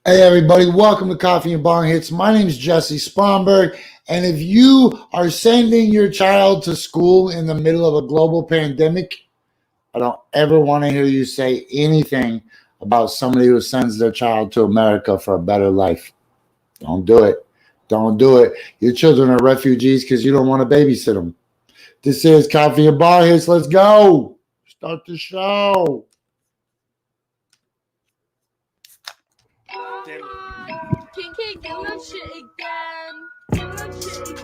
Hey everybody, welcome to Coffee and Bong Hits. My name is Jessie Sponberg, and if you are sending your child to school in the middle of a global pandemic, I don't ever want to hear you say anything about somebody who sends their child to America for a better life. Don't do it. Don't do it. Your children are refugees because you don't want to babysit them. This is Coffee and Bong Hits. Let's go. Start the show. King, do that shit again. Do that shit again.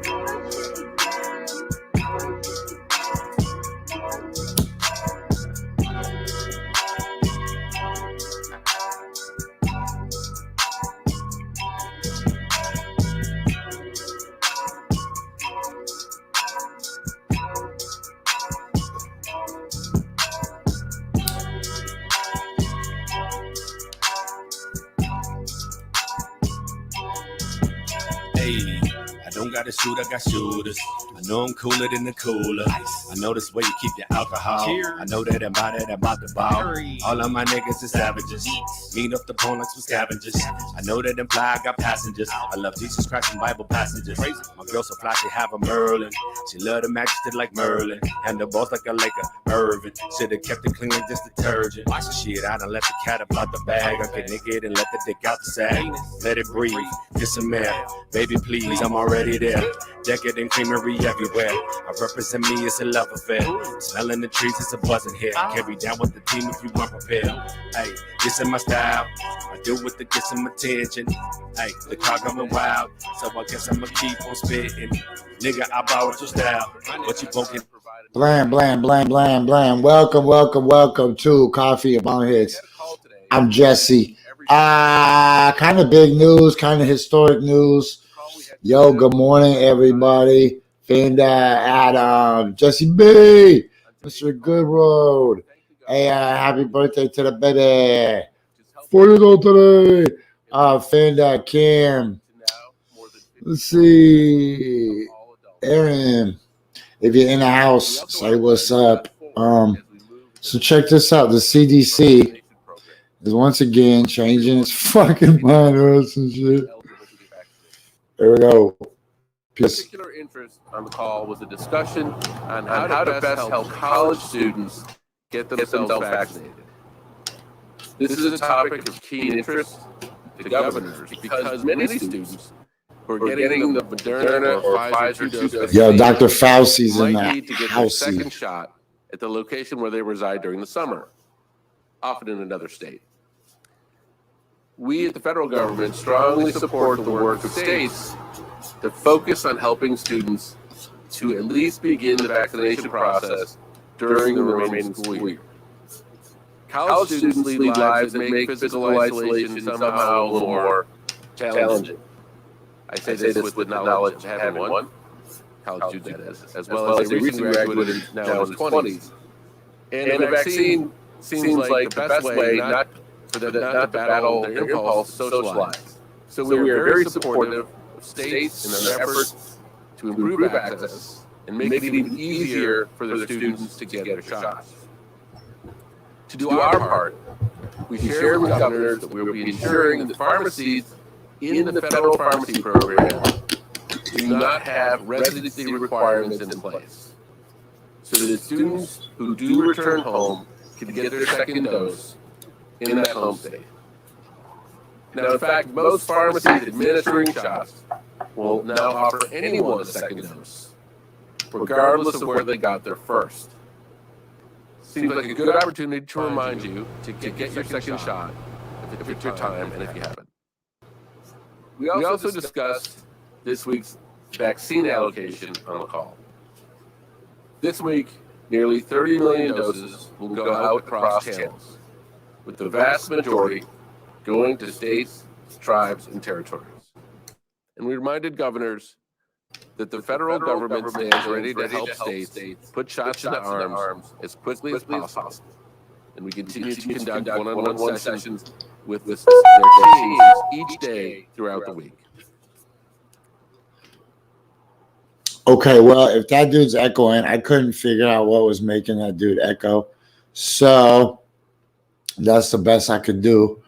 Do that shit again. I don't got a shoot, I got shooters. I know I'm cooler than the cooler. I know this way you keep your alcohol. I know that I'm out the ball. All of my niggas is savages. Mean up the bone like some scavengers. I know that them fly, I got passengers. I love Jesus Christ and Bible passages. My girl so fly, she have a Merlin. She love the majesty like Merlin. And the balls like a Laker, Irvin. Should've kept it clean like this detergent. Shit, I done let the cat up out the bag. I get naked and let the dick out the sack. Let it breathe, get some air. Baby, please, I'm already there. Decadent creamery everywhere. I represent me, it's a love affair. Smelling the trees, it's a buzzing here. Carry down with the team if you weren't prepared. Hey, this is my style. I do with the get some attention. Hey, the car coming wild, so I guess I'ma keep on spitting. Nigga, I borrowed your style, but you broken. Blam, blam, blam, blam, blam. Welcome to Coffee and Bong Hits. I'm Jessie. Kind of big news, kind of historic news. Yo, good morning, everybody. Fanda, Adam, Jessie B, Mr. Goodroad. Hey, happy birthday to the baby. 4 years old today. Fanda, Kim. Let's see. Aaron, if you're in the house, say what's up. So check this out. The CDC is once again changing its fucking mind or some shit. There we go. Particular interest on the call was a discussion on how to best help college students get themselves vaccinated. This is a topic of keen interest to governors because many students who are getting the Moderna or Pfizer dose Yo, Dr. Fauci's in might need to the get their house. second shot at the location where they reside during the summer, often in another state. We at the federal government strongly support the work of states to focus on helping students to at least begin the vaccination process during the remaining school year. College students lead lives that make physical isolation somehow a little more challenging. I say this with knowledge of having one, college student that is, as well as a recent graduate now in his 20s. And a vaccine seems like the best way not to battle their impulse to socialize. So we are very supportive of states in their efforts to improve access and make it even easier for their students to get their shots. To do our part, we share with governors that we will be ensuring that pharmacies in the federal pharmacy program do not have residency requirements in place, so that students who do return home can get their second dose in that home state. Now, in fact, most pharmacies administering shots will now offer anyone a second dose, regardless of where they got their first. Seems like a good opportunity to remind you to get your second shot if it's your time and if you haven't. We also discussed this week's vaccine allocation on the call. This week, nearly 30 million doses will go out across channels, with the vast majority going to states, tribes, and territories. And we reminded governors that the federal government stands ready to help states put shots into arms as quickly as possible. And we continue to conduct one-on-one sessions with their teams each day throughout the week. Okay, well, if that dude's echoing, I couldn't figure out what was making that dude echo. So that's the best I could do.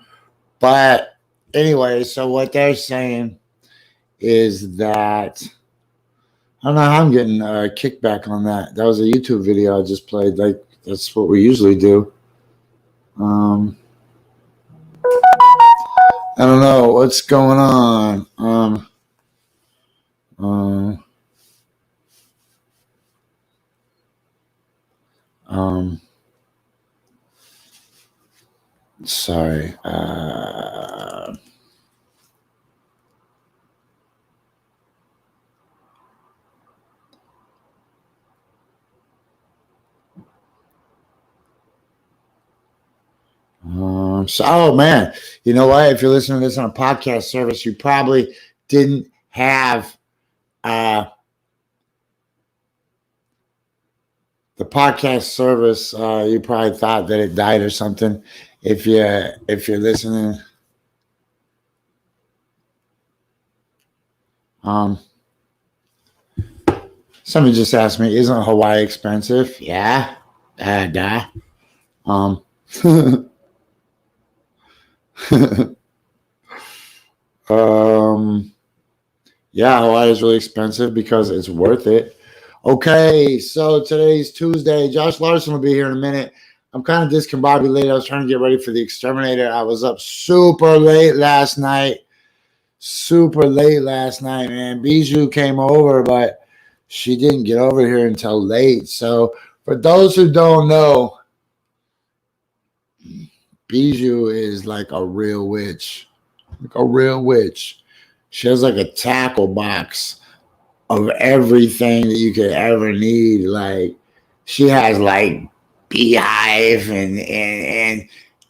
But anyway, so what they're saying is that I don't know how I'm getting a kickback on that. That was a YouTube video I just played. Like that's what we usually do. I don't know what's going on. Sorry. Oh man, you know what? If you're listening to this on a podcast service, you probably didn't have the podcast service. You probably thought that it died or something. If you're listening, somebody just asked me, "Isn't Hawaii expensive?" Yeah, duh. Yeah, Hawaii is really expensive because it's worth it. Okay, so today's Tuesday. Josh Larsen will be here in a minute. I'm kind of discombobulated. I was trying to get ready for the exterminator. I was up super late last night. Man. Bijou came over, but she didn't get over here until late. So for those who don't know, Bijou is like a real witch. She has like a tackle box of everything that you could ever need. Like she has like beehive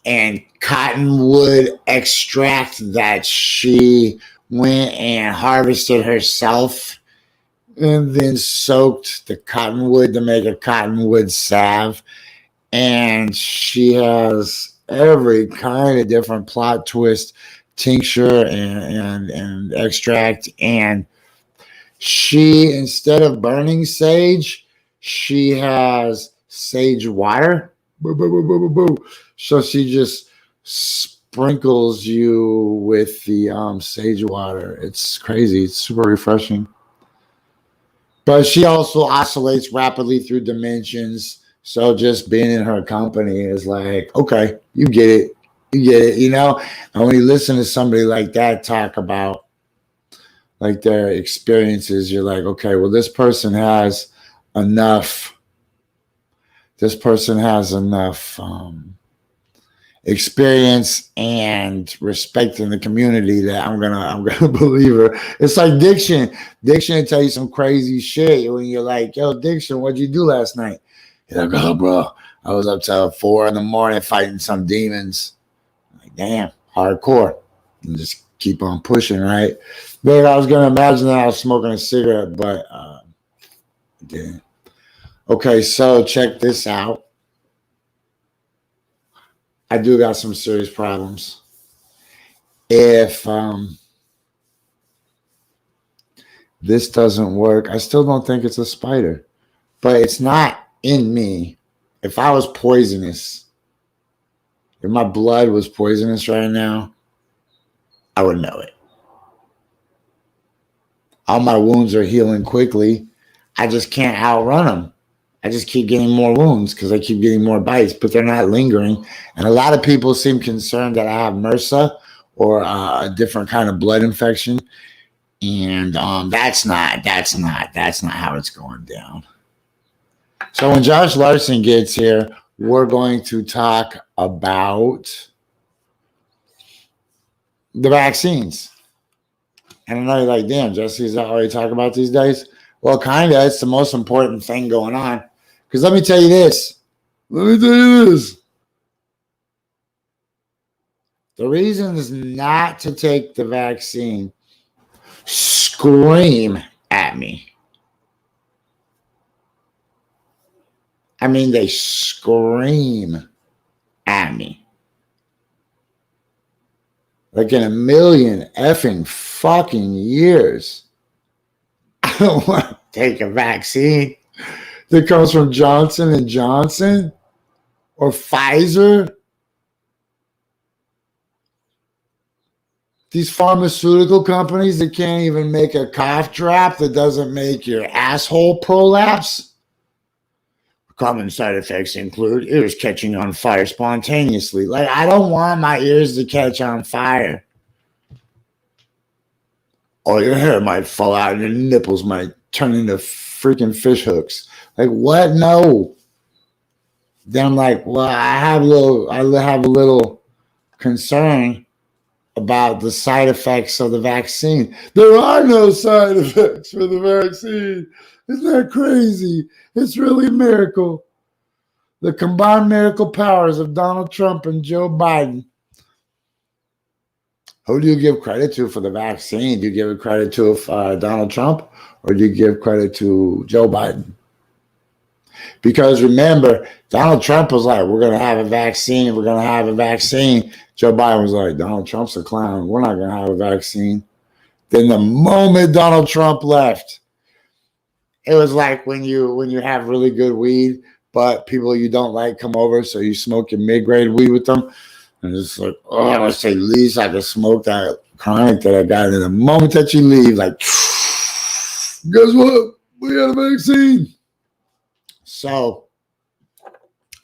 and cottonwood extract that she went and harvested herself and then soaked the cottonwood to make a cottonwood salve. And she has every kind of different plot twist tincture and extract. And she, instead of burning sage, she has sage water. So she just sprinkles you with the sage water. It's crazy. It's super refreshing. But she also oscillates rapidly through dimensions. So just being in her company is like, okay, you get it. You know? And when you listen to somebody like that talk about like their experiences, you're like, okay, well, this person has enough experience and respect in the community that I'm gonna believe her. It's like Diction will tell you some crazy shit when you're like, yo, Diction, what'd you do last night? He's like, oh, bro, I was up till 4 a.m. fighting some demons. I'm like, damn, hardcore. And just keep on pushing, right? But I was gonna imagine that I was smoking a cigarette, but I didn't. Okay, so check this out. I do got some serious problems. If this doesn't work, I still don't think it's a spider, but it's not in me. If I was poisonous, if my blood was poisonous right now, I would know it. All my wounds are healing quickly. I just can't outrun them. I just keep getting more wounds because I keep getting more bites, but they're not lingering. And a lot of people seem concerned that I have MRSA or a different kind of blood infection. And that's not how it's going down. So when Josh Larsen gets here, we're going to talk about the vaccines. And I know you're like, damn, Jesse, is that all you talk about these days? Well, kind of. It's the most important thing going on. Because let me tell you this. The reasons not to take the vaccine scream at me. I mean, they scream at me. Like in a million effing fucking years, I don't want to take a vaccine that comes from Johnson & Johnson or Pfizer These pharmaceutical companies that can't even make a cough drop that doesn't make your asshole prolapse. Common side effects include ears catching on fire spontaneously. Like, I don't want my ears to catch on fire. Or your hair might fall out and your nipples might turn into freaking fish hooks. Like, what? No. Then I'm like, well, I have a little concern about the side effects of the vaccine. There are no side effects for the vaccine. Isn't that crazy? It's really a miracle. The combined miracle powers of Donald Trump and Joe Biden. Who do you give credit to for the vaccine? Do you give credit to Donald Trump, or do you give credit to Joe Biden? Because remember, Donald Trump was like, we're going to have a vaccine. We're going to have a vaccine. Joe Biden was like, Donald Trump's a clown. We're not going to have a vaccine. Then the moment Donald Trump left, it was like when you have really good weed, but people you don't like come over, so you smoke your mid-grade weed with them. And it's like, oh, I must say, at least I can smoke that chronic that I got. And the moment that you leave, like, guess what? We got a vaccine. So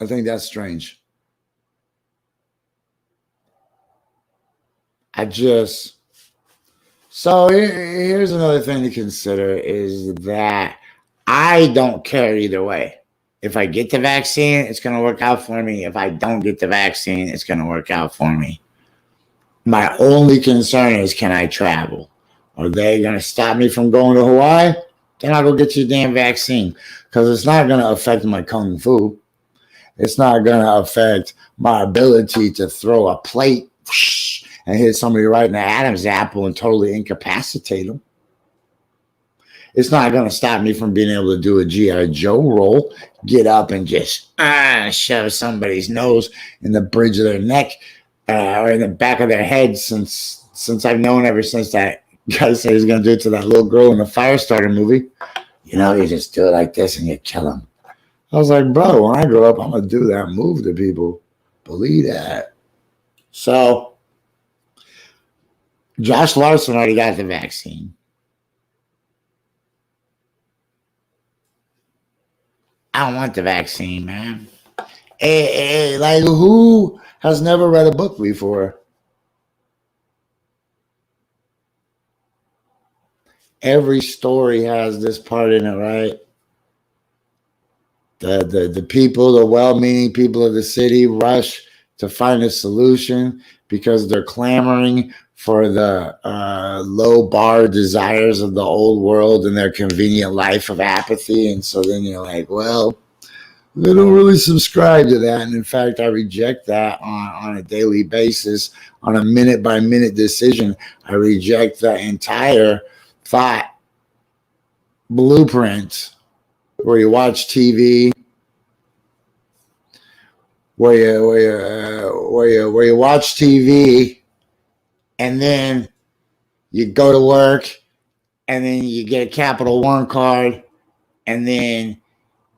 I think that's strange. So here's another thing to consider is that I don't care either way. If I get the vaccine, it's going to work out for me. If I don't get the vaccine, it's going to work out for me. My only concern is, can I travel? Are they going to stop me from going to Hawaii? Then I'll go get your damn vaccine, because it's not going to affect my kung fu. It's not going to affect my ability to throw a plate and hit somebody right in the Adam's apple and totally incapacitate them. It's not going to stop me from being able to do a G.I. Joe roll, get up and just shove somebody's nose in the bridge of their neck or in the back of their head, since I've known ever since that guy said he's going to do it to that little girl in the Firestarter movie. You know, you just do it like this and you kill him. I was like, bro, when I grow up, I'm going to do that move to people. Believe that. So, Josh Larsen already got the vaccine. I don't want the vaccine, man. Like, who has never read a book before? Every story has this part in it, right? The people, the well-meaning people of the city rush to find a solution because they're clamoring for the low bar desires of the old world and their convenient life of apathy. And so then you're like, well, they don't really subscribe to that. And in fact, I reject that on a daily basis, on a minute-by-minute decision. I reject the entire thought blueprint where you watch TV, where you watch TV, and then you go to work, and then you get a Capital One card, and then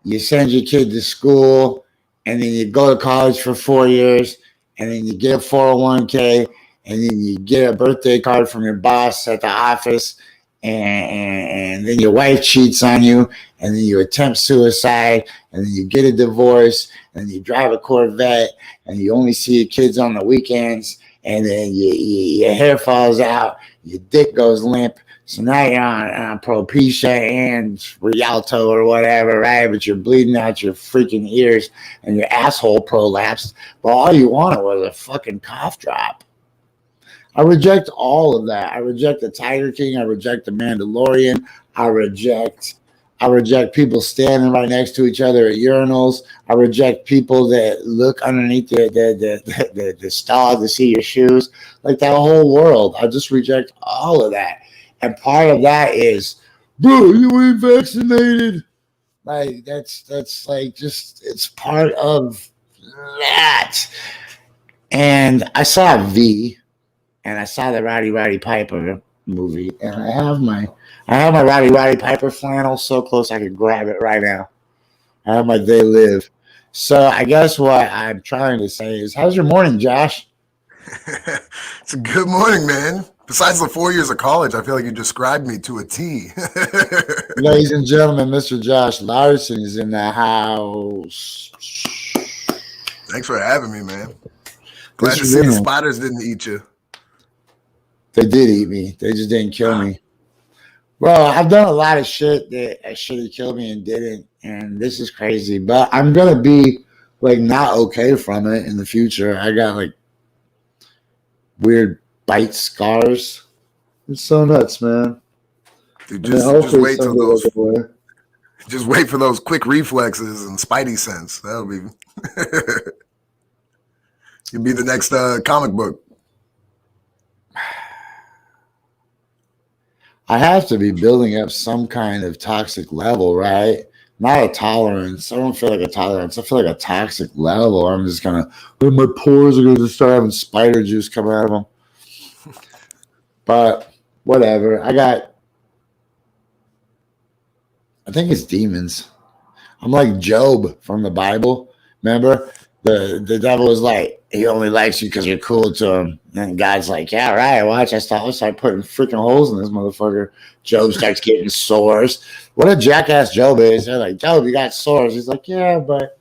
you send your kid to school, and then you go to college for 4 years, and then you get a 401k, and then you get a birthday card from your boss at the office, and then your wife cheats on you, and then you attempt suicide, and then you get a divorce, and you drive a Corvette, and you only see your kids on the weekends, and then your hair falls out, your dick goes limp. So now you're on Propecia and Rialto or whatever, right? But you're bleeding out your freaking ears and your asshole prolapsed. But all you wanted was a fucking cough drop. I reject all of that. I reject the Tiger King. I reject the Mandalorian. I reject people standing right next to each other at urinals. I reject people that look underneath the stall to see your shoes. Like that whole world. I just reject all of that. And part of that is, bro, you ain't vaccinated. Like that's like just, it's part of that. And I saw V, and I saw the Roddy Piper movie, and I have my Roddy Piper flannel so close I could grab it right now. I have my They Live. So I guess what I'm trying to say is, how's your morning, Josh? It's a good morning, man. Besides the 4 years of college, I feel like you described me to a T. Ladies and gentlemen, Mr. Josh Larsen is in the house. Thanks for having me, man. Glad Mr. to see the Dinner. spiders didn't eat you. They did eat me. They just didn't kill me. Well, I've done a lot of shit that should have killed me and didn't, and this is crazy. But I'm gonna be like not okay from it in the future. I got like weird bite scars. It's so nuts, man. Dude, And then just hopefully wait till someday those. they'll go away. Just wait for those quick reflexes and spidey sense. That'll be. You'll be the next comic book. I have to be building up some kind of toxic level, right? Not a tolerance. I don't feel like a tolerance. I feel like a toxic level. Or I'm just gonna, my pores are gonna just start having spider juice come out of them. But whatever. I think it's demons. I'm like Job from the Bible. Remember? The devil is like, he only likes you because you're cool to him. And God's like, yeah, right. Watch, I'll start putting freaking holes in this motherfucker. Job starts getting sores. What a jackass Job is. They're like, Job, you got sores. He's like, yeah, but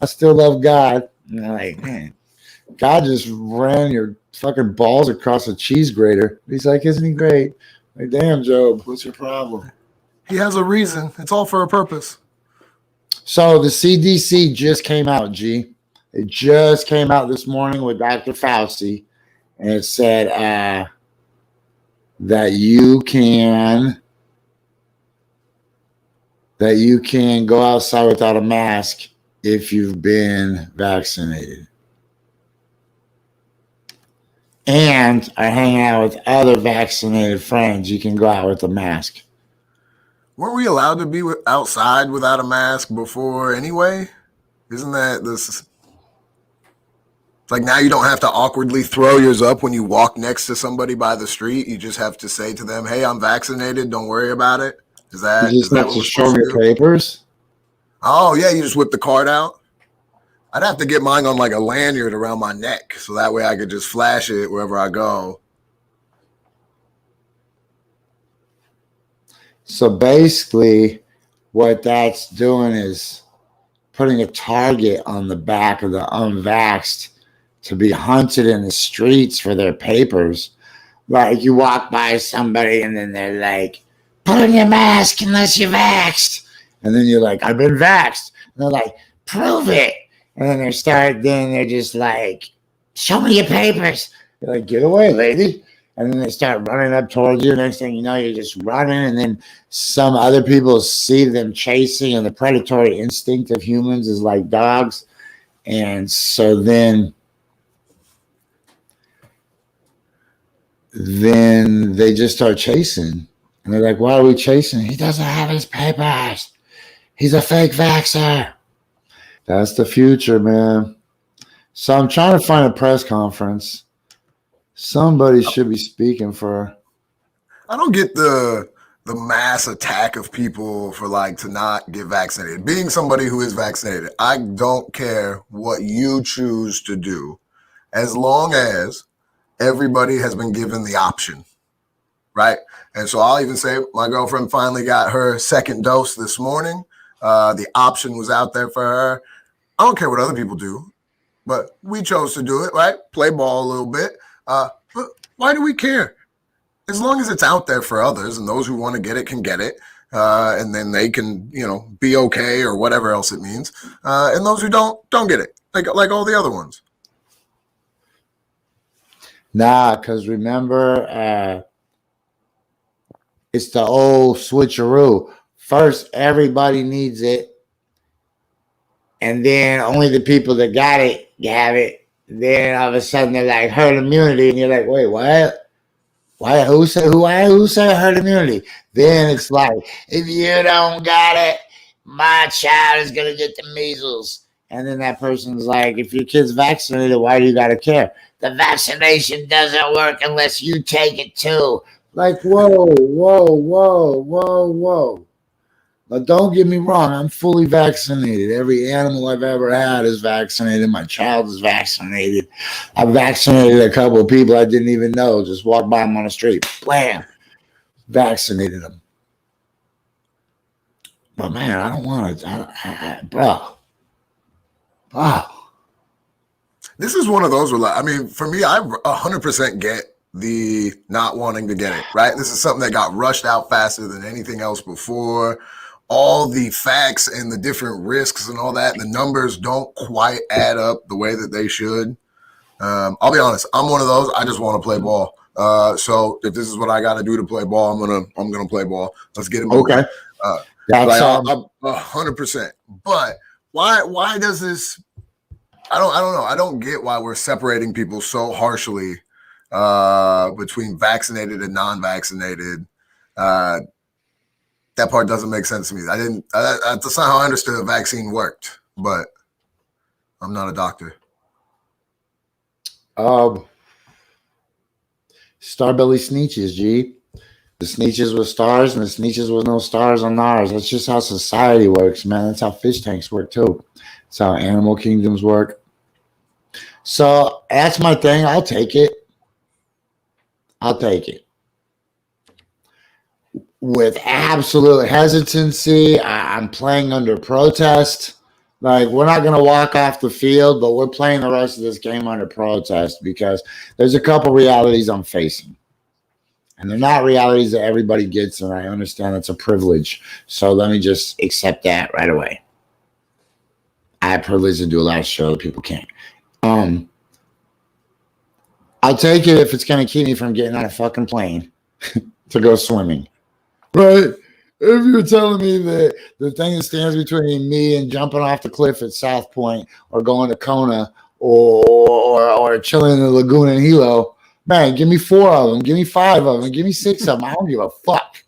I still love God. And they're like, man, God just ran your fucking balls across a cheese grater. He's like, isn't he great? Like, damn, Job, what's your problem? He has a reason. It's all for a purpose. So the CDC just came out, G. It just came out this morning with Dr. Fauci, and it said that you can go outside without a mask if you've been vaccinated and are hanging out with other vaccinated friends. You can go out with a mask. Weren't we allowed to be outside without a mask before anyway? Isn't that this? It's like now you don't have to awkwardly throw yours up when you walk next to somebody by the street. You just have to say to them, "Hey, I'm vaccinated. Don't worry about it." You just have to show them your do? papers. Oh yeah, you just whip the card out. I'd have to get mine on like a lanyard around my neck, so that way I could just flash it wherever I go. So basically, what that's doing is putting a target on the back of the unvaxxed to be hunted in the streets for their papers. Like you walk by somebody and then they're like, put on your mask unless you're vaxxed. And then you're like, I've been vaxxed. And they're like, prove it. And then they're just like, show me your papers. You're like, get away, lady. And then they start running up towards you. Next thing you know, you're just running. And then some other people see them chasing. And the predatory instinct of humans is like dogs. And so then they just start chasing. And they're like, why are we chasing? He doesn't have his papers. He's a fake vaxxer. That's the future, man. So I'm trying to find a press conference. Somebody should be speaking for. I don't get the mass attack of people for like to not get vaccinated. Being somebody who is vaccinated, I don't care what you choose to do, as long as everybody has been given the option, right? And so I'll even say my girlfriend finally got her second dose this morning. The option was out there for her. I don't care what other people do, but we chose to do it, right? Play ball a little bit. But why do we care? As long as it's out there for others and those who want to get it can get it. And then they can, be okay or whatever else it means. And those who don't get it, like all the other ones. Nah, because remember, it's the old switcheroo. First, everybody needs it. And then only the people that got it have it. Then all of a sudden they're like herd immunity. And you're like, wait, what? Why? Who said herd immunity? Then it's like, if you don't got it, my child is going to get the measles. And then that person's like, if your kid's vaccinated, why do you got to care? The vaccination doesn't work unless you take it too. Like, whoa. But don't get me wrong, I'm fully vaccinated. Every animal I've ever had is vaccinated. My child is vaccinated. I vaccinated a couple of people I didn't even know. Just walked by them on the street. Blam. Vaccinated them. But man, I don't want to, bro. Wow. This is one of those where, I mean, for me, I 100% get the not wanting to get it, right? This is something that got rushed out faster than anything else before. All the facts and the different risks and all that, the numbers don't quite add up the way that they should. I'll be honest, I'm one of those. I just want to play ball. So if this is what I got to do to play ball, I'm gonna play ball. Let's get it moving. Okay. That's like, I'm 100%. But why does this? I don't know. I don't get why we're separating people so harshly between vaccinated and non-vaccinated. That part doesn't make sense to me. That's not how I understood a vaccine worked, but I'm not a doctor. Starbelly Sneeches, G. The Sneeches with stars and the Sneeches with no stars on ours. That's just how society works, man. That's how fish tanks work too. That's how animal kingdoms work. So that's my thing. I'll take it. With absolute hesitancy, I'm playing under protest. Like, we're not going to walk off the field, but we're playing the rest of this game under protest because there's a couple realities I'm facing. And they're not realities that everybody gets, and I understand it's a privilege. So let me just accept that right away. I have privilege to do a lot of shows people can't. I'll take it if it's going to keep me from getting on a fucking plane to go swimming. Right? If you're telling me that the thing that stands between me and jumping off the cliff at South Point or going to Kona or chilling in the lagoon in Hilo, man, give me 4 of them, give me 5 of them, give me 6 of them. I don't give a fuck.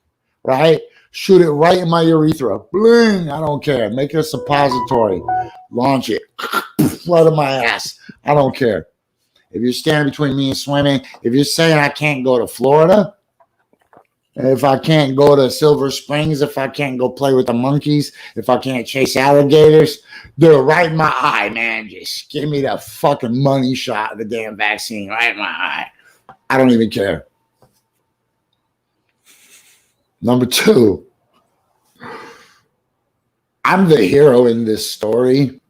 Right? Shoot it right in my urethra. Bling! I don't care. Make it a suppository. Launch it. Flood in my ass. I don't care. If you're standing between me and swimming, if you're saying I can't go to Florida, if I can't go to Silver Springs, if I can't go play with the monkeys, if I can't chase alligators, they're right in my eye, man. Just give me the fucking money shot of the damn vaccine right in my eye. I don't even care. Number 2, I'm the hero in this story,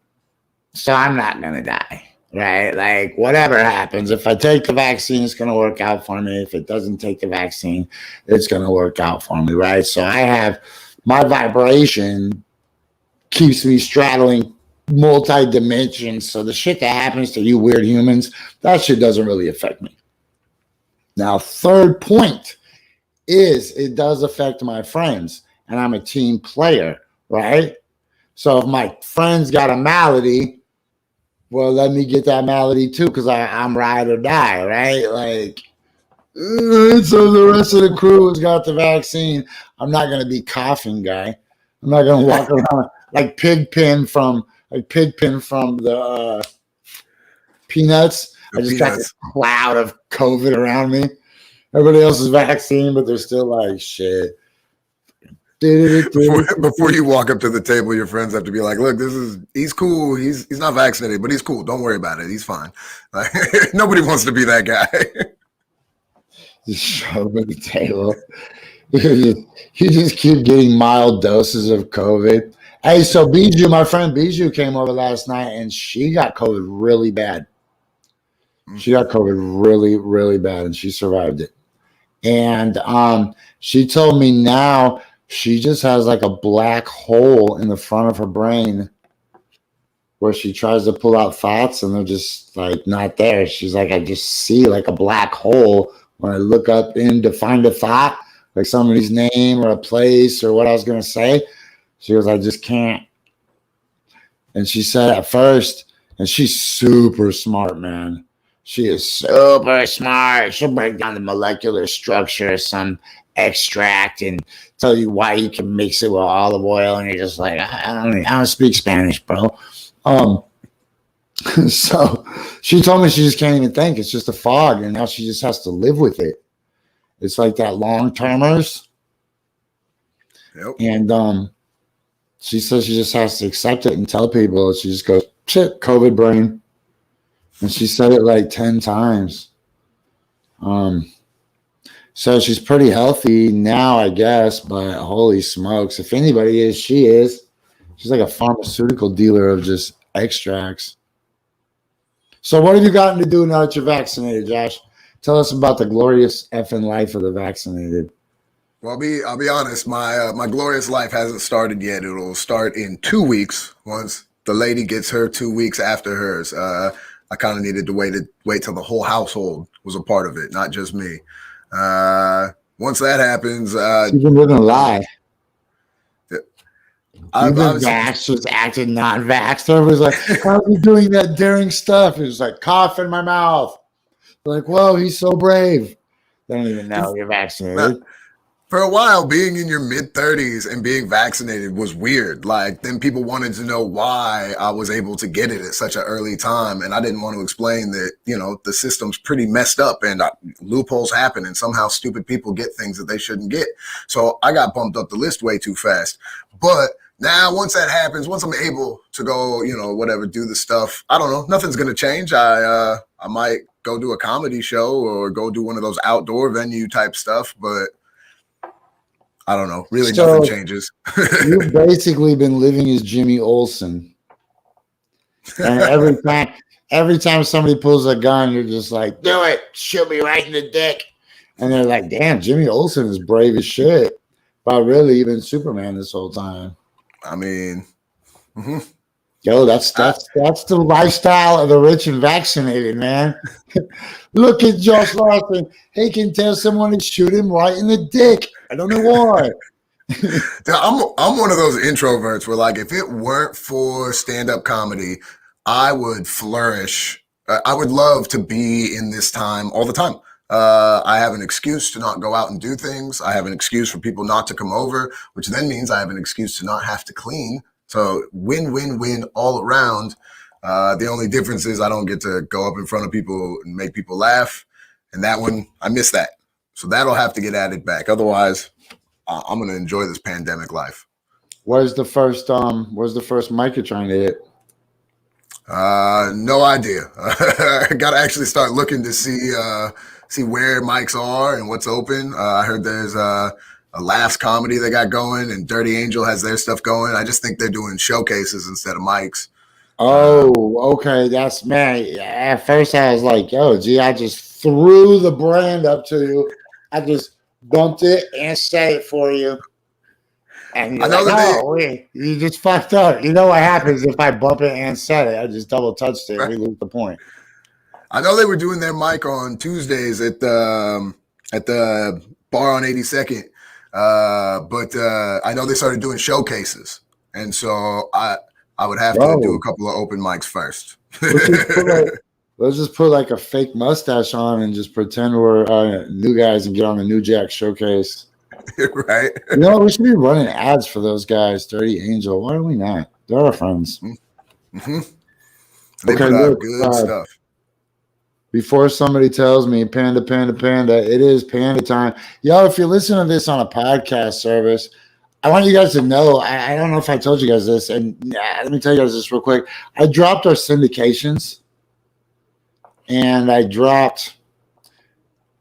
so I'm not going to die. Right? Like, whatever happens, if I take the vaccine, it's going to work out for me. If it doesn't take the vaccine, it's going to work out for me, right? So I have my vibration keeps me straddling multi-dimensions. So the shit that happens to you weird humans, that shit doesn't really affect me. Now, third point is it does affect my friends, and I'm a team player, right? So if my friends got a malady, well, let me get that malady too, because I'm ride or die, right? Like, so the rest of the crew has got the vaccine. I'm not going to be coughing guy. I'm not going to walk around like Pigpen from the Peanuts. I just got this cloud of COVID around me. Everybody else is vaccine, but they're still like, shit. Before you walk up to the table, your friends have to be like, look, he's cool. He's not vaccinated, but he's cool. Don't worry about it. He's fine. Like, nobody wants to be that guy. Just show up at the table. You just keep getting mild doses of COVID. Hey, so Bijou, my friend Bijou came over last night and she got COVID really bad. She got COVID really, really bad and she survived it. And she told me now she just has like a black hole in the front of her brain where she tries to pull out thoughts and they're just like not there. She's like, I just see like a black hole when I look up in to find a thought, like somebody's name or a place or what I was going to say. She goes, I just can't. And she said at first, and she's super smart, man. She is super smart. She'll break down the molecular structure of some extract and tell you why you can mix it with olive oil. And you're just like, I don't speak Spanish, bro. So she told me she just can't even think. It's just a fog. And now she just has to live with it. It's like that long-termers. Yep. And She says she just has to accept it and tell people. She just goes, shit, COVID brain. And she said it like 10 times. So she's pretty healthy now, I guess, but holy smokes. If anybody is, she is. She's like a pharmaceutical dealer of just extracts. So what have you gotten to do now that you're vaccinated, Josh? Tell us about the glorious effing life of the vaccinated. Well, I'll be honest. My glorious life hasn't started yet. It'll start in 2 weeks once the lady gets her 2 weeks after hers. I kind of needed to wait till the whole household was a part of it, not just me. Once that happens, You've been living a lie. I've been vaxxed, was acting not vaxxed. Everybody's like, how are you doing that daring stuff? It was like cough in my mouth. Like, whoa, he's so brave. They don't even know you're vaccinated. For a while, being in your mid-30s and being vaccinated was weird. Like, then people wanted to know why I was able to get it at such an early time. And I didn't want to explain that, the system's pretty messed up and loopholes happen and somehow stupid people get things that they shouldn't get. So I got bumped up the list way too fast. But now, once that happens, once I'm able to go, do the stuff, I don't know, nothing's going to change. I might go do a comedy show or go do one of those outdoor venue type stuff, but I don't know. Really, so nothing changes. You've basically been living as Jimmy Olsen. And every time somebody pulls a gun, you're just like, do it. Shoot me right in the dick. And they're like, damn, Jimmy Olsen is brave as shit. But really, you've been Superman this whole time. I mean, yo, that's the lifestyle of the rich and vaccinated, man. Look at Josh Larsen. He can tell someone to shoot him right in the dick. I don't know why. I'm one of those introverts where, like, if it weren't for stand-up comedy, I would flourish. I would love to be in this time all the time. I have an excuse to not go out and do things. I have an excuse for people not to come over, which then means I have an excuse to not have to clean. So win all around. The only difference is I don't get to go up in front of people and make people laugh. And that one, I miss that. So that'll have to get added back. Otherwise, I'm going to enjoy this pandemic life. Where's the first mic you're trying to hit? No idea. I got to actually start looking to see where mics are and what's open. I heard there's a Laughs comedy they got going, and Dirty Angel has their stuff going. I just think they're doing showcases instead of mics. Oh, okay. That's, man. At first I was like, yo, gee, I just threw the brand up to you. I just bumped it and said it for you. And you're like, you just fucked up. You know what happens if I bump it and said it? I just double touched it. Right. We lose the point. I know they were doing their mic on Tuesdays at the bar on 82nd. But I know they started doing showcases. And so I would have to do a couple of open mics first. Let's just put like a fake mustache on and just pretend we're new guys and get on the New Jack showcase. Right. You know, we should be running ads for those guys. Dirty Angel. Why are we not? They're our friends. Mm-hmm. They put out good stuff. Before somebody tells me panda, it is panda time. Yo, if you're listening to this on a podcast service, I want you guys to know, I don't know if I told you guys this, and let me tell you guys this real quick. I dropped our syndications, and I dropped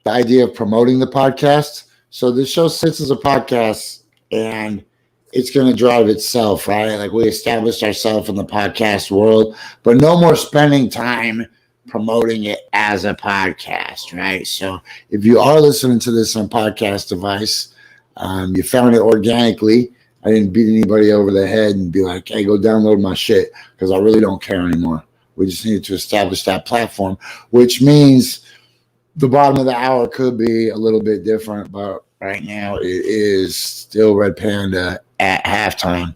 the idea of promoting the podcast. So this show sits as a podcast, and it's going to drive itself, right? Like, we established ourselves in the podcast world, but no more spending time promoting it as a podcast, right? So if you are listening to this on a podcast device, you found it organically. I didn't beat anybody over the head and be like, hey, go download my shit, because I really don't care anymore. We just needed to establish that platform, which means the bottom of the hour could be a little bit different, but right now it is still Red Panda at halftime.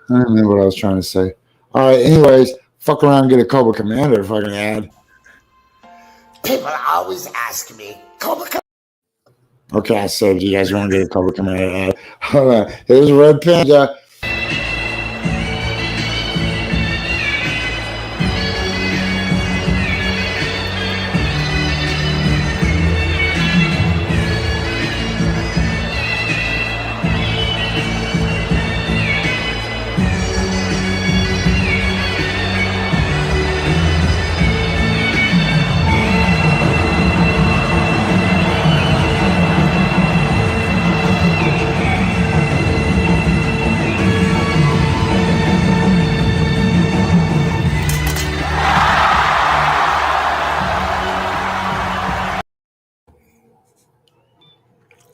I don't remember what I was trying to say. All right, anyways, fuck around and get a Cobra Commander fucking ad. People always ask me, Cobra Commander. Okay, I said, you guys want to get a Cobra Commander ad? All right, here's Red Panda.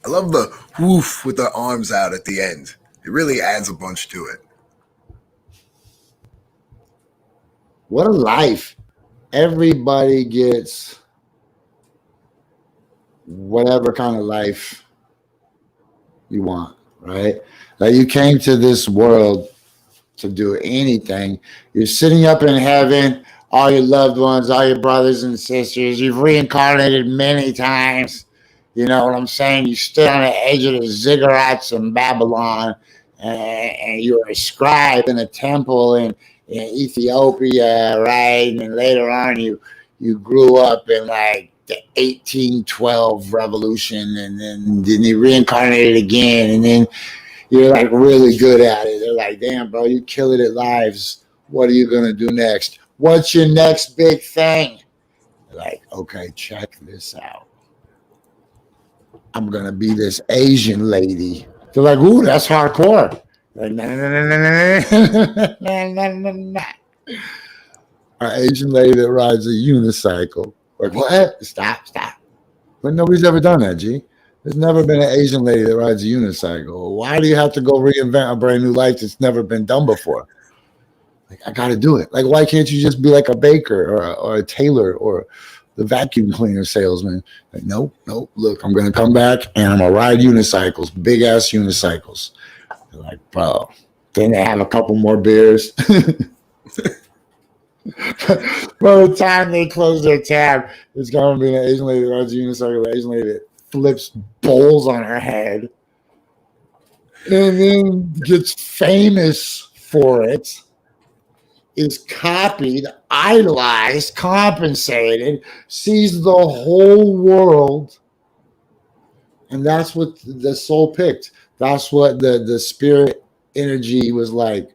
I love the woof with the arms out at the end. It really adds a bunch to it. What a life. Everybody gets whatever kind of life you want, right? Like you came to this world to do anything. You're sitting up in heaven, all your loved ones, all your brothers and sisters. You've reincarnated many times. You know what I'm saying? You stood on the edge of the ziggurats in Babylon, and you were a scribe in a temple in Ethiopia, right? And then later on, you grew up in like the 1812 revolution, and then you reincarnated again, and then you're like really good at it. They're like, damn, bro, you kill it at lives. What are you gonna do next? What's your next big thing? Like, okay, check this out. I'm gonna be this Asian lady. They're like, ooh, that's hardcore. Like, nah, nah, nah, nah, nah, nah, nah, nah. An Asian lady that rides a unicycle. Like, what? Stop. But nobody's ever done that, G. There's never been an Asian lady that rides a unicycle. Why do you have to go reinvent a brand new life that's never been done before? Like, I got to do it. Like, why can't you just be like a baker or a tailor or the vacuum cleaner salesman? Like, nope. Look, I'm going to come back and I'm going to ride unicycles, big ass unicycles. They're like, bro. Then they have a couple more beers. By the time they close their tab, it's going to be an Asian lady that rides a unicycle, an Asian lady that flips bowls on her head and then gets famous for it, is copied, idolized, compensated, sees the whole world. And that's what the soul picked. That's what the spirit energy was like.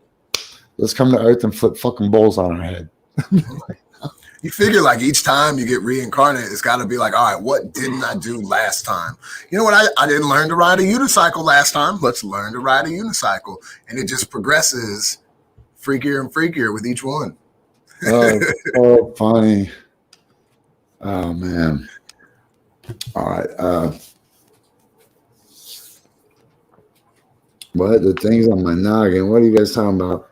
Let's come to Earth and flip fucking bowls on our head. You figure like each time you get reincarnated, it's got to be like, all right, what didn't I do last time? You know what? I didn't learn to ride a unicycle last time. Let's learn to ride a unicycle. And it just progresses freakier and freakier with each one. Oh, so funny. Oh, man. All right. What? The things on my noggin. What are you guys talking about?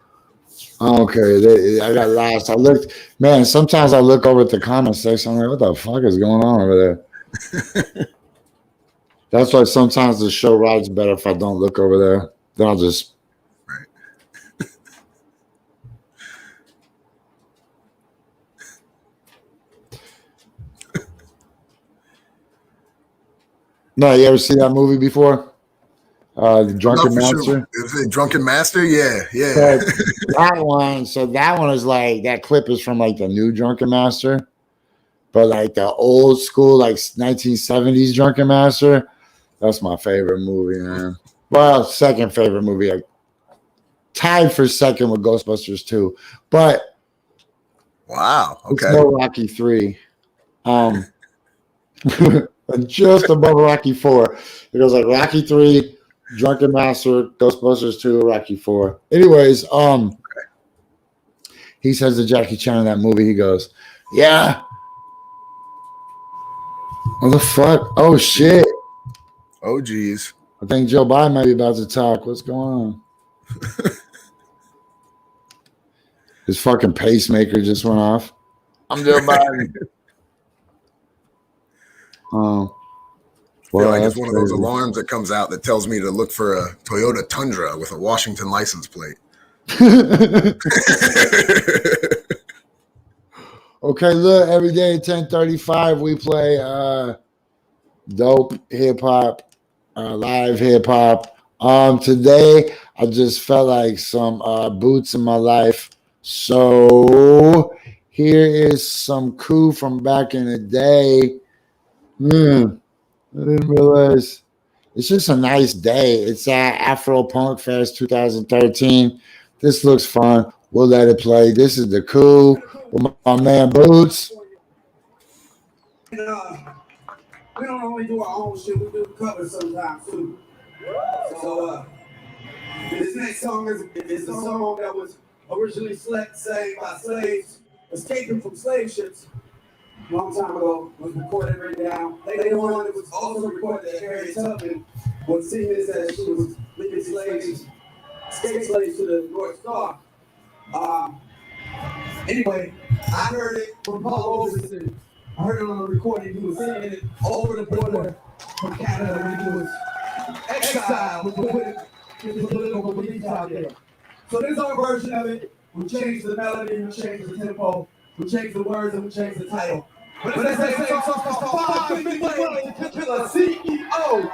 Okay, I got lost. I looked, man. Sometimes I look over at the comment section. I'm like, what the fuck is going on over there? That's why sometimes the show rides better if I don't look over there. Then I'll just. Right. No, you ever see that movie before? The Drunken Master. Sure. Is it Drunken Master? Yeah. So that one is like, that clip is from like the new Drunken Master, but like the old school, like 1970s Drunken Master, that's my favorite movie, man. Well, second favorite movie, like, tied for second with Ghostbusters 2, but wow, okay, it's no Rocky 3. Just above Rocky 4. It goes like Rocky 3, Drunken Master, Ghostbusters 2, Rocky 4. Anyways, he says to Jackie Chan in that movie, he goes, yeah. What the fuck? Oh, shit. Oh, geez. I think Joe Biden might be about to talk. What's going on? His fucking pacemaker just went off. I'm Joe Biden. Well, like it's one of those alarms that comes out that tells me to look for a Toyota Tundra with a Washington license plate. Okay, look, every day at 10:35 we play dope hip hop, live hip hop. Today I just felt like some boots in my life. So here is some coup from back in the day. I didn't realize. It's just a nice day. It's at Afro Punk Fest 2013. This looks fun. We'll let it play. This is the coup with my man Boots. We don't only do our own shit, we do covers sometimes too. So this next song is a song that was originally sang by slaves escaping from slave ships long time ago, was recorded right now. Later on, it was also recorded that Harriet Tubman was seeing this as she was leading slaves, escaped slaves to the North Star. Anyway, I heard it from Paul Robeson. I heard it on the recording. He was singing it over the border from Canada when he was exiled with his political beliefs out there. So this is our version of it. We changed the melody, we changed the tempo, we changed the words, and we changed the title. But it's that same song called 5 Big Ways to Kill a CEO.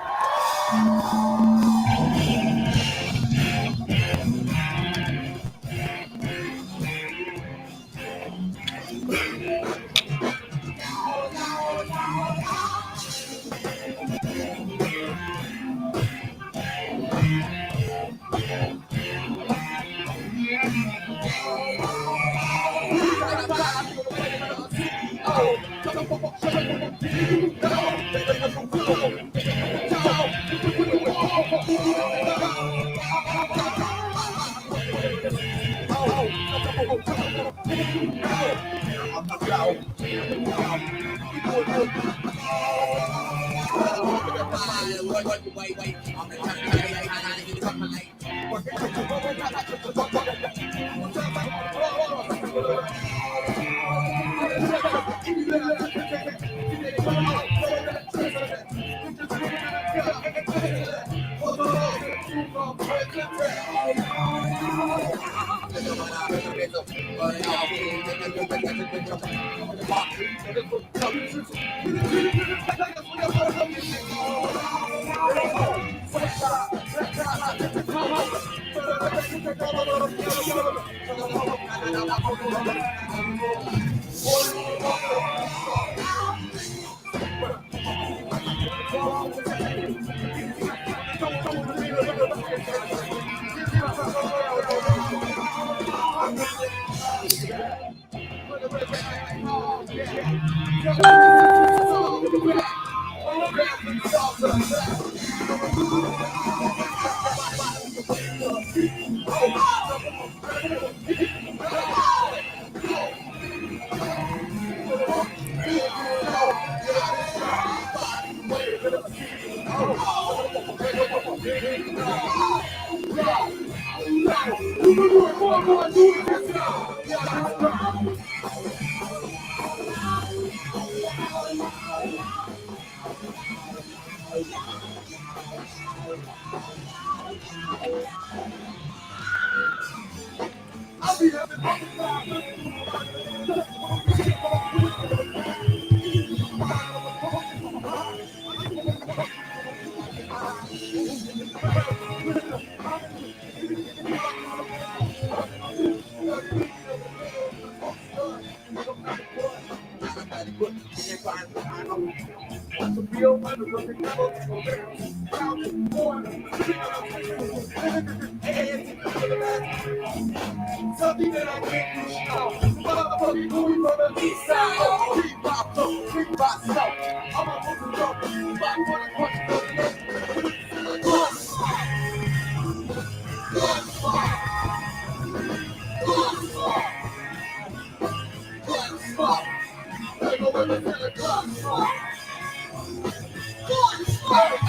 Something that I can't show. Motherfucking movie from the east side. Keep my flow, keep my soul. I'm a fucking rope. Back when I punch the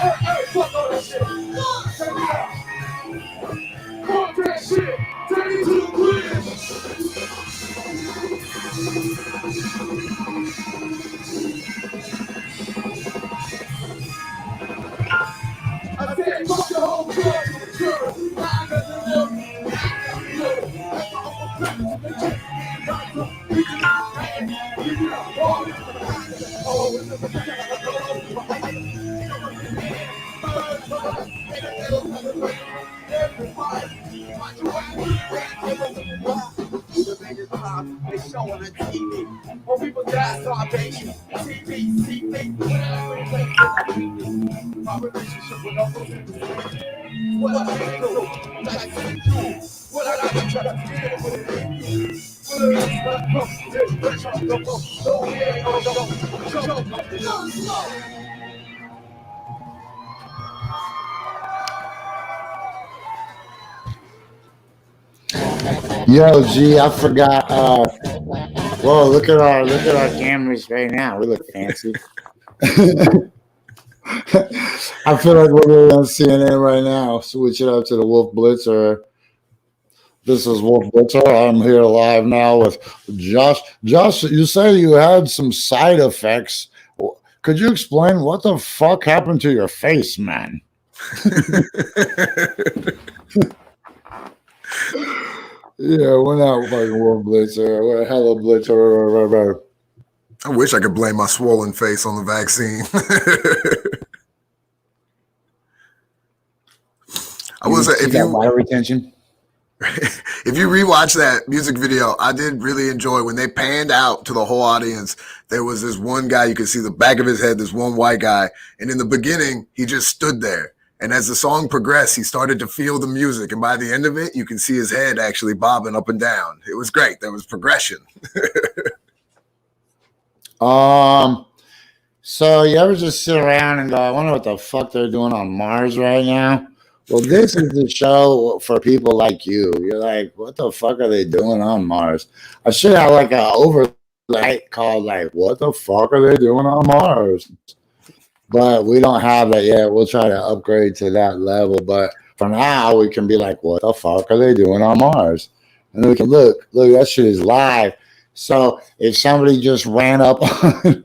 Hey, fuck all that shit. Turn it up. Fuck that shit. Turn it to the bridge. I said, fuck the whole world. I got the they show on the TV. When people die, starvation. TV. My relationship with all those people. What I can do, like to do. What I got to try to get with it. What I got Yo, G, I forgot. Whoa, look at our cameras right now. We look fancy. I feel like we're really on CNN right now. Switch it up to the Wolf Blitzer. This is Wolf Blitzer. I'm here live now with Josh. Josh, you say you had some side effects. Could you explain what the fuck happened to your face, man? Yeah, we're not fucking Wolf Blitzer. We're Hello Blitzer. I wish I could blame my swollen face on the vaccine. I will say, if you water retention, if you rewatch that music video, I did really enjoy when they panned out to the whole audience. There was this one guy, you could see the back of his head, this one white guy, and in the beginning, he just stood there. And as the song progressed, he started to feel the music, and by the end of it, you can see his head actually bobbing up and down. It was great. There was progression. So you ever just sit around and go, I wonder what the fuck they're doing on Mars right now? Well, this is the show for people like you. You're like, what the fuck are they doing on Mars? I should have like an overlay called like, what the fuck are they doing on Mars? But we don't have that yet. We'll try to upgrade to that level. But for now, we can be like, what the fuck are they doing on Mars? And we can look, that shit is live. So if somebody just ran up on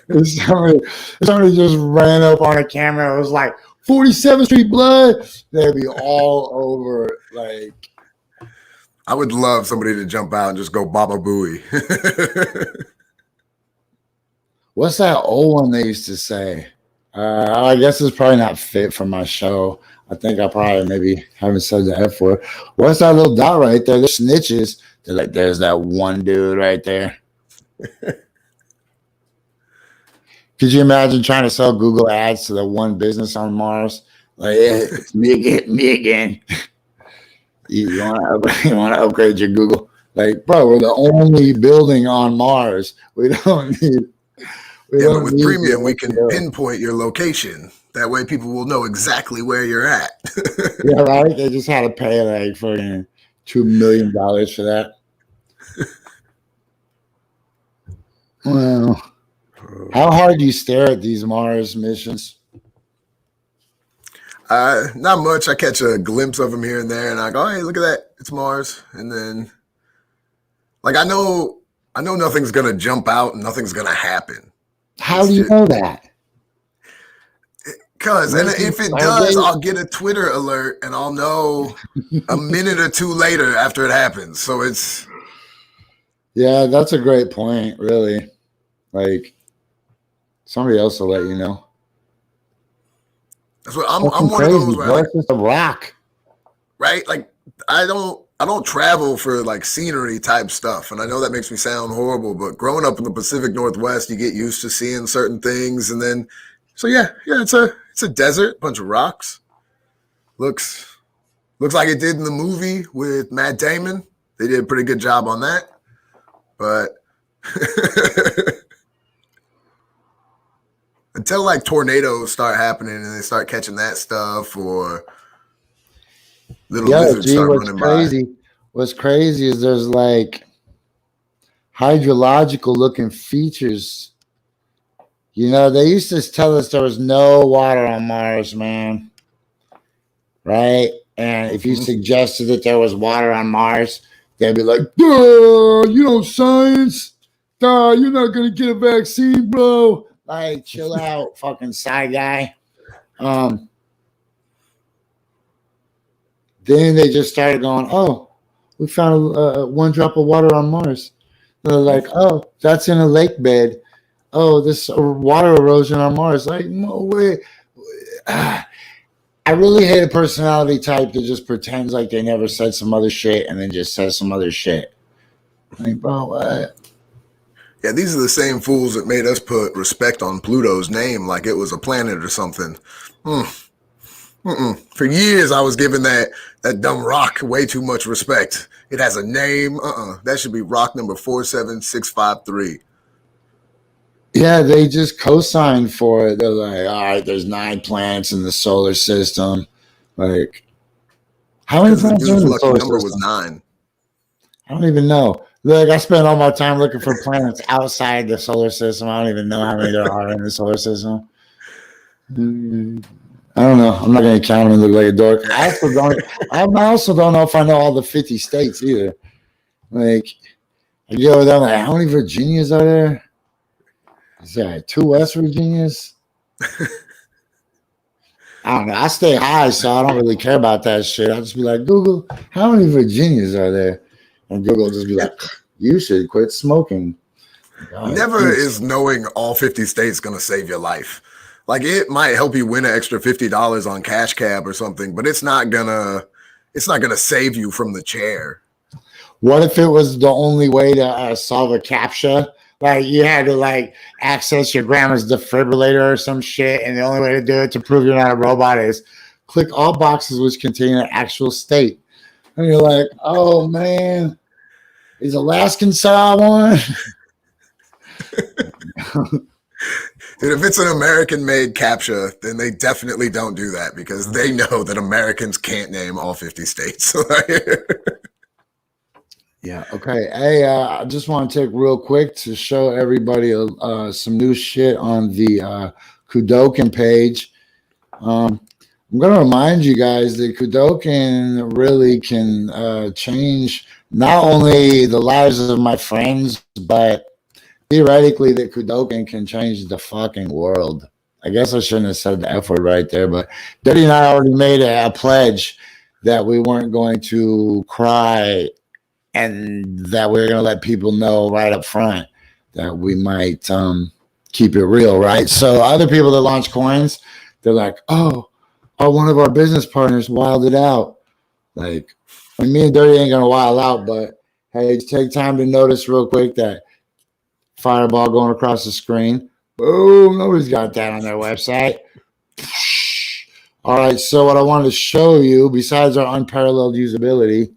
if somebody just ran up on a camera, it was like 47th Street blood, they'd be all over. Like, I would love somebody to jump out and just go Baba Booey. What's that old one they used to say? I guess it's probably not fit for my show. I think I probably maybe haven't said the F word. What's that little dot right there? They're snitches. They're like, there's that one dude right there. Could you imagine trying to sell Google ads to the one business on Mars? Like, yeah, it's me again. You want to upgrade your Google? Like, bro, we're the only building on Mars. We don't need. But with premium, we can pinpoint your location. That way, people will know exactly where you're at. Yeah, right. They just had to pay like fucking $2 million for that. Well. How hard do you stare at these Mars missions? Not much. I catch a glimpse of them here and there, and I go, "Hey, look at that! It's Mars." And then, like, I know nothing's gonna jump out and nothing's gonna happen. How do you know that? Because if it does, I'll get a Twitter alert and I'll know a minute or two later after it happens. So it's yeah, that's a great point. Really, like. Somebody else will let you know. That's what I'm one of those where it's just a rock. Right? Like I don't travel for like scenery type stuff. And I know that makes me sound horrible, but growing up in the Pacific Northwest, you get used to seeing certain things. And then so yeah, it's a desert, bunch of rocks. Looks like it did in the movie with Matt Damon. They did a pretty good job on that. But until like tornadoes start happening and they start catching that stuff, or little lizards start running by. What's crazy is there's like hydrological looking features. You know, they used to tell us there was no water on Mars, man. Right? And if you suggested that there was water on Mars, they'd be like, duh, you know science. Duh, you're not going to get a vaccine, bro. Like, chill out, fucking side guy. Then they just started going, oh, we found one drop of water on Mars. They're like, oh, that's in a lake bed. Oh, this water erosion on Mars. Like, no way. I really hate a personality type that just pretends like they never said some other shit and then just says some other shit. Like, bro, what? Yeah, these are the same fools that made us put respect on Pluto's name like it was a planet or something. For years, I was giving that dumb rock way too much respect. It has a name. That should be rock number 47653. Yeah, they just co-signed for it. They're like, all right, there's 9 planets in the solar system. Like, how many planets are in the solar system? Was 9. I don't even know. Look, I spend all my time looking for planets outside the solar system. I don't even know how many there are in the solar system. I don't know. I'm not going to count them and look like a dork. I also don't know if I know all the 50 states either. Like, I go over there, I'm like, how many Virginias are there? Is there 2 West Virginias? I don't know. I stay high, so I don't really care about that shit. I'll just be like, Google, how many Virginias are there? And Google will just be like, you should quit smoking. God, Never is knowing all 50 states going to save your life. Like, it might help you win an extra $50 on Cash Cab or something, but it's not gonna save you from the chair. What if it was the only way to solve a CAPTCHA? Like, you had to like access your grandma's defibrillator or some shit, and the only way to do it to prove you're not a robot is click all boxes which contain an actual state. And you're like, oh man, is Alaskan saw one? Dude, if it's an American-made CAPTCHA, then they definitely don't do that because they know that Americans can't name all 50 states. Yeah. Okay. Hey, I just want to take real quick to show everybody some new shit on the Kudokan page. I'm going to remind you guys that Kudokan really can change not only the lives of my friends, but theoretically that Kudokan can change the fucking world. I guess I shouldn't have said the F word right there, but Dirty and I already made a pledge that we weren't going to cry and that we're going to let people know right up front that we might keep it real, right? So other people that launch coins, they're like, oh, one of our business partners wilded out. Like, I mean, me and Dirty ain't going to wild out, but hey, take time to notice real quick that fireball going across the screen. Boom, nobody's got that on their website. All right, so what I wanted to show you, besides our unparalleled usability,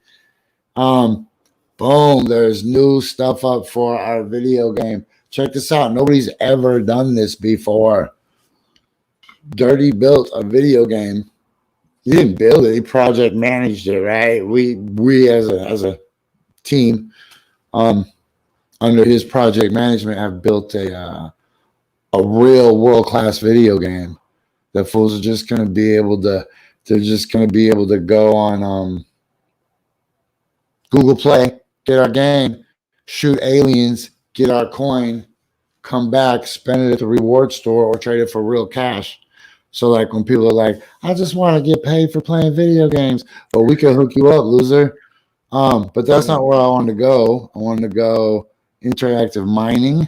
boom, there's new stuff up for our video game. Check this out. Nobody's ever done this before. Dirty built a video game. He didn't build it. He project managed it, right? We as a team, under his project management, have built a real world-class video game. The fools are just going to be able to. They're just going to be able to go on Google Play, get our game, shoot aliens, get our coin, come back, spend it at the reward store, or trade it for real cash. So, like, when people are like, I just want to get paid for playing video games, well, we could hook you up, loser. But that's not where I wanted to go. I wanted to go interactive mining.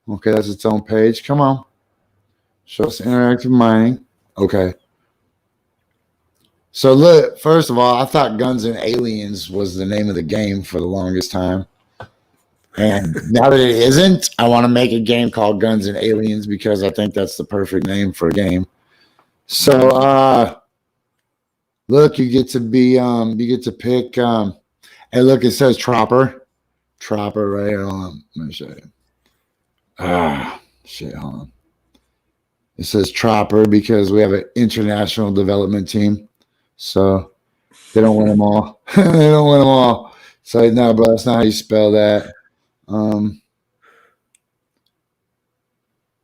Okay, that's its own page. Come on. Show us interactive mining. Okay. So, look, first of all, I thought Guns and Aliens was the name of the game for the longest time. And now that it isn't, I want to make a game called Guns and Aliens because I think that's the perfect name for a game. So, look, you get to be, you get to pick, hey, look, it says Tropper right here. Hold on, let me show you. Shit, hold on. It says Tropper because we have an international development team. So they don't win them all. They don't win them all. So no, bro, that's not how you spell that.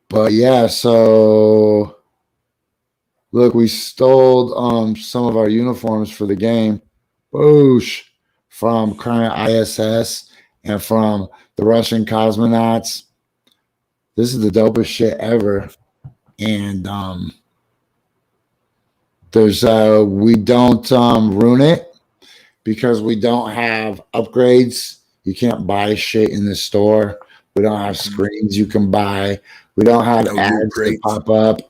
But yeah, so look, we stole some of our uniforms for the game. Boosh, from current ISS and from the Russian cosmonauts. This is the dopest shit ever. And there's we don't ruin it because we don't have upgrades. You can't buy shit in the store. We don't have screens you can buy. We don't have ads that pop up.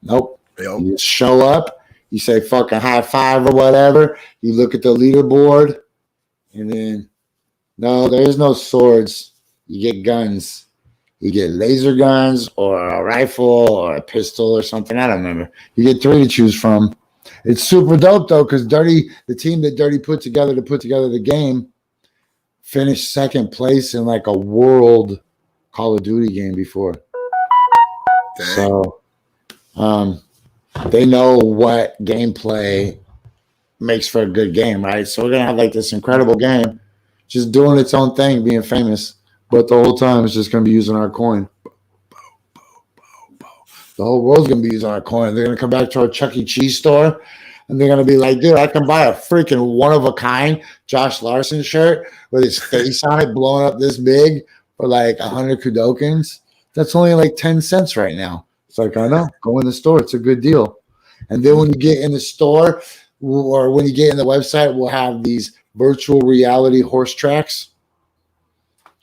Nope. Yep. You just show up. You say fucking high five or whatever. You look at the leaderboard. And then, no, there's no swords. You get guns. You get laser guns or a rifle or a pistol or something. I don't remember. You get 3 to choose from. It's super dope, though, because the team that Dirty put together to put together the game, finished second place in like a world Call of Duty game before. Dang. So they know what gameplay makes for a good game, right? So we're going to have like this incredible game. just doing its own thing, being famous. But the whole time it's just going to be using our coin. The whole world's going to be using our coin. They're going to come back to our Chuck E. Cheese store, and they're going to be like, dude, I can buy a freaking one-of-a-kind Josh Larsen shirt with his face on it blowing up this big for like 100 Kudokins. That's only like 10 cents right now. It's like, I know. Go in the store. It's a good deal. And then when you get in the store or when you get in the website, we'll have these virtual reality horse tracks,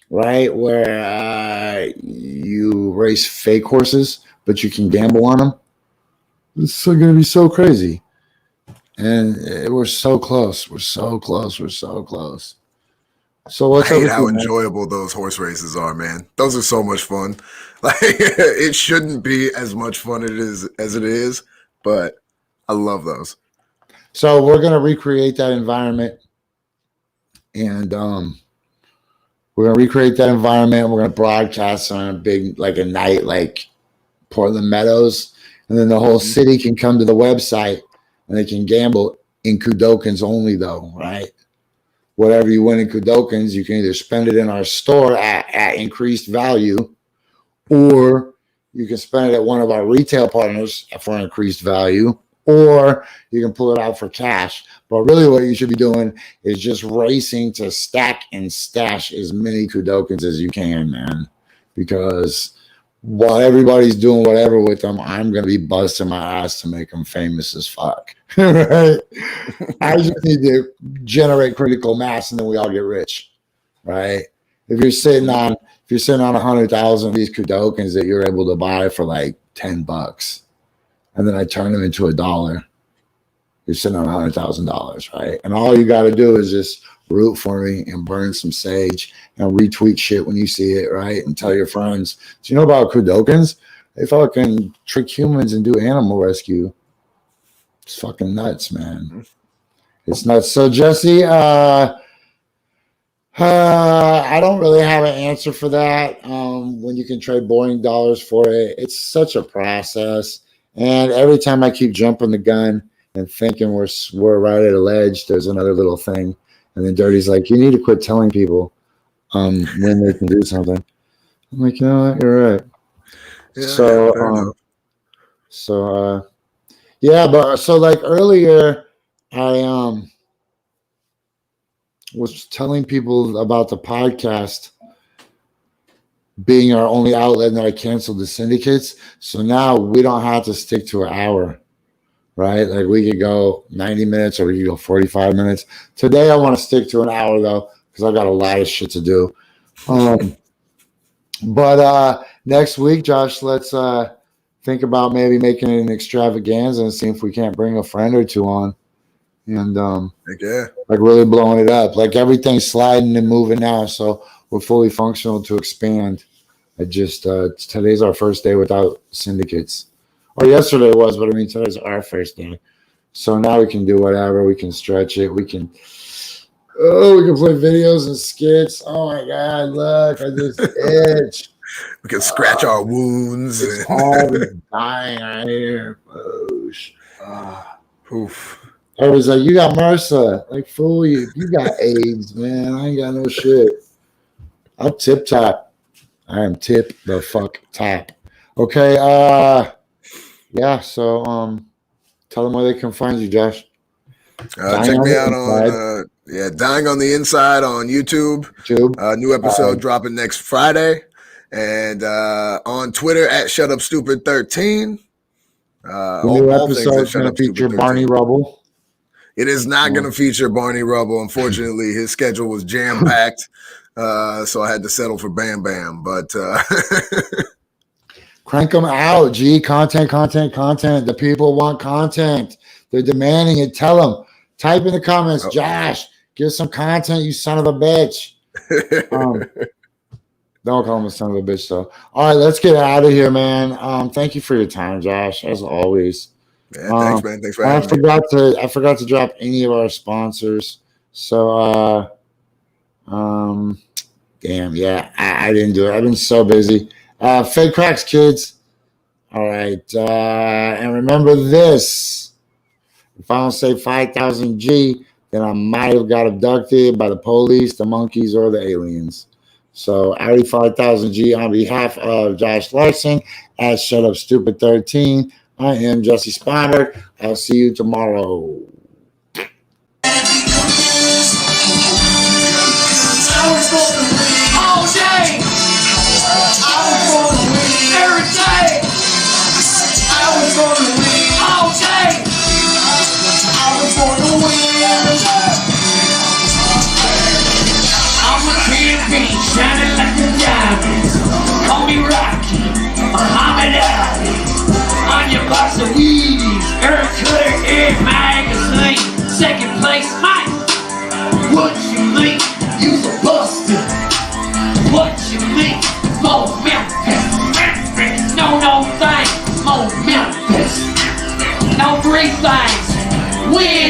right, where you race fake horses, but you can gamble on them. It's going to be so crazy. And we're so close. We're so close. We're so close. So what's I hate up how with you, enjoyable those horse races are, man. Those are so much fun. Like it shouldn't be as much fun as it is, but I love those. So we're going to recreate that environment. And we're going to recreate that environment. We're going to broadcast on a big, like a night, like Portland Meadows. And then the whole city can come to the website and they can gamble in Kudokins only, though, right? Whatever you win in Kudokins, you can either spend it in our store at increased value, or you can spend it at one of our retail partners for increased value, or you can pull it out for cash. But really what you should be doing is just racing to stack and stash as many Kudokins as you can, man. Because while everybody's doing whatever with them, I'm going to be busting my ass to make them famous as fuck. Right? I just need to generate critical mass and then we all get rich. Right? If you're sitting on 100,000 of these Kudokins that you're able to buy for like $10, and then I turn them into $1, you're sitting on $100,000, right? And all you got to do is just root for me and burn some sage and retweet shit when you see it, right? And tell your friends. Do you know about Kudokins? They fucking trick humans and do animal rescue. It's fucking nuts, man. It's nuts. So Jessie, I don't really have an answer for that. When you can trade boring dollars for it, it's such a process. And every time I keep jumping the gun and thinking we're right at a ledge, there's another little thing. And then Dirty's like, you need to quit telling people when they can do something. I'm like, you know what? You're right. Yeah, so like earlier, I was telling people about the podcast being our only outlet, and that I canceled the syndicates. So now we don't have to stick to an hour, right? Like we could go 90 minutes or we could go 45 minutes. Today I want to stick to an hour though, because I got a lot of shit to do. But next week, Josh, let's think about maybe making it an extravaganza and see if we can't bring a friend or two on. And like really blowing it up. Like everything's sliding and moving now, so we're fully functional to expand. I just today's our first day without syndicates. Or yesterday was, but I mean today's our first day. So now we can do whatever. We can stretch it. We can play videos and skits. Oh my God, look, I just itch. We can scratch our wounds. It's all dying right here. Oof. I was like, you got MRSA. Like, fool, you got AIDS, man. I ain't got no shit. I'm tip top. I am tip the fuck top. Okay, yeah, so tell them where they can find you, Josh. Check me out on Dying on the Inside on YouTube. New episode dropping next Friday. And on Twitter at ShutUpStupid13. The new episode is going to feature Barney Rubble. It is not going to feature Barney Rubble. Unfortunately, his schedule was jam-packed, so I had to settle for Bam Bam. But crank them out, G. Content. The people want content. They're demanding it. Tell them. Type in the comments, Josh, give some content, you son of a bitch. Don't call him a son of a bitch, though. All right, let's get out of here, man. Thank you for your time, Josh, as always. Yeah, thanks, man. Thanks for having me. I forgot to drop any of our sponsors. So, damn, yeah, I didn't do it. I've been so busy. Fake cracks, kids. All right, and remember this. If I don't say 5,000 G, then I might have got abducted by the police, the monkeys, or the aliens. So, Audi 5000G on behalf of Josh Larsen at Shut Up Stupid 13. I am Jessie Spiner. I'll see you tomorrow. All day, I was gonna win. Every day, I was gonna win. All day, I was gonna win. I'm a champion, shining like a diamond. Call me Rocky, Muhammad Ali. On your box of Wheaties, Earth Cutter, Air Magazine. Second place, Mike. What you think? You's a buster. What you think? More Memphis. No thing. More Memphis. No three things. Win.